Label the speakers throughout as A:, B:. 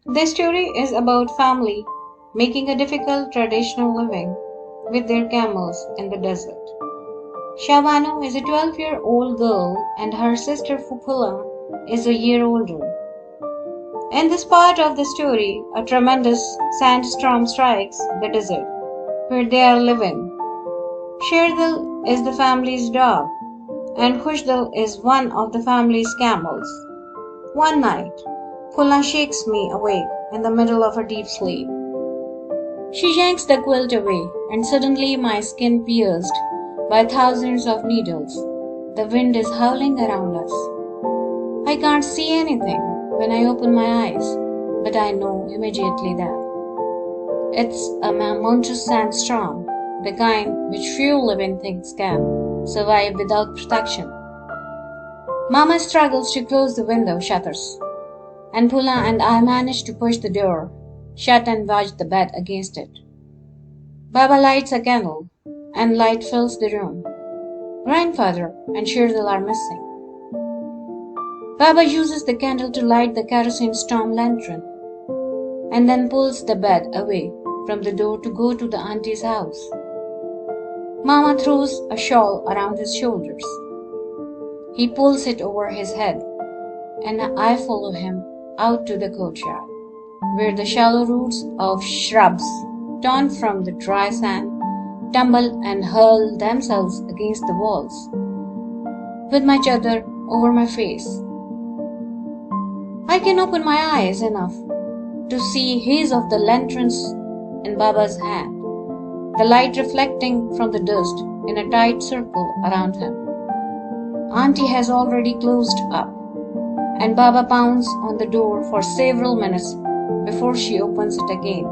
A: This story is about family making a difficult traditional living with their camels in the desert. Shabano is a 12-year-old girl and her sister Fupula is a year older. In this part of the story, a tremendous sandstorm strikes the desert where they are living. Sherdil is the family's dog and Khushdil is one of the family's camels. One night, Pula shakes me awake in the middle of a deep sleep. She yanks the quilt away and suddenly my skin pierced by thousands of needles. The wind is howling around us. I can't see anything when I open my eyes, but I know immediately that it's a monstrous sandstorm, the kind which few living things can survive without protection. Mama struggles to close the window shutters, and Pula and I manage to push the door shut and wedge the bed against it. Baba lights a candle, and light fills the room. Grandfather and Sherdil are missing. Baba uses the candle to light the kerosene storm lantern, and then pulls the bed away from the door to go to the auntie's house. Mama throws a shawl around his shoulders. He pulls it over his head, and I follow him out to the courtyard, where the shallow roots of shrubs, torn from the dry sand, tumble and hurl themselves against the walls, with my chadar over my face. I can open my eyes enough to see haze of the lanterns in Baba's hand, the light reflecting from the dust in a tight circle around him. Auntie has already closed up, and Baba pounds on the door for several minutes before she opens it again,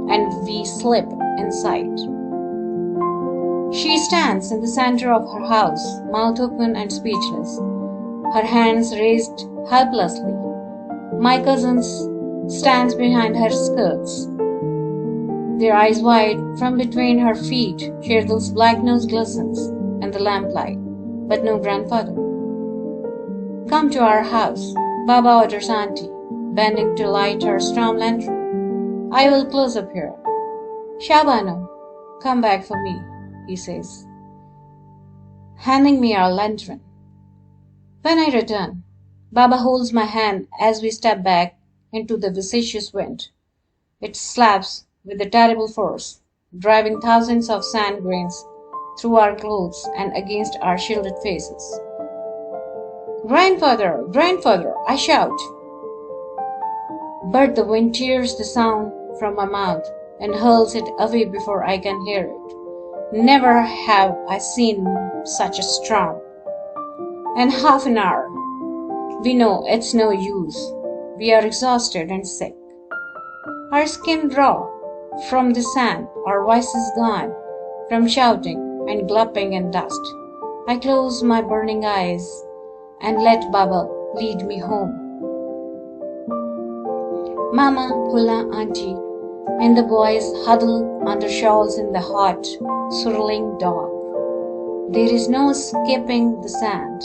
A: and we slip inside. She stands in the center of her house, mouth open and speechless, her hands raised helplessly. My cousins stands behind her skirts, their eyes wide. From between her feet, Sherdil's black nose glistens in the lamplight, but no grandfather. Come to our house, Baba orders Auntie, bending to light her storm lantern. I will close up here. Shabano, come back for me, he says, handing me our lantern. When I return, Baba holds my hand as we step back into the vicious wind. It slaps with a terrible force, driving thousands of sand grains through our clothes and against our shielded faces. Grandfather, grandfather, I shout. But the wind tears the sound from my mouth and hurls it away before I can hear it. Never have I seen such a storm. In half an hour, we know it's no use. We are exhausted and sick. Our skin raw from the sand, our voices gone from shouting and gulping in dust. I close my burning eyes and let Baba lead me home. Mama, Pula, Auntie, and the boys huddle under shawls in the hot, swirling dark. There is no escaping the sand,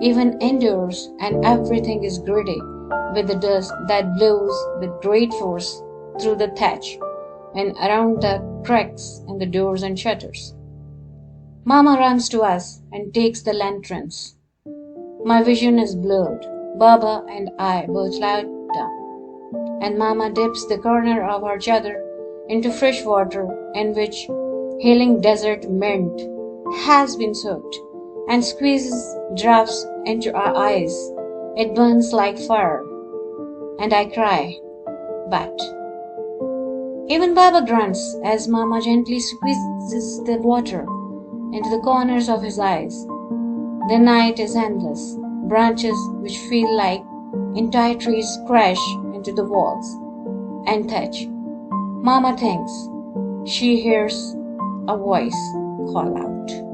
A: even indoors, and everything is gritty with the dust that blows with great force through the thatch and around the cracks in the doors and shutters. Mama runs to us and takes the lanterns. My vision is blurred. Baba and I both lie down, and Mama dips the corner of her chadar into fresh water in which healing desert mint has been soaked, and squeezes drops into our eyes. It burns like fire, and I cry, but even Baba grunts as Mama gently squeezes the water into the corners of his eyes. The night is endless. Branches which feel like entire trees crash into the walls and touch. Mama thinks she hears a voice call out.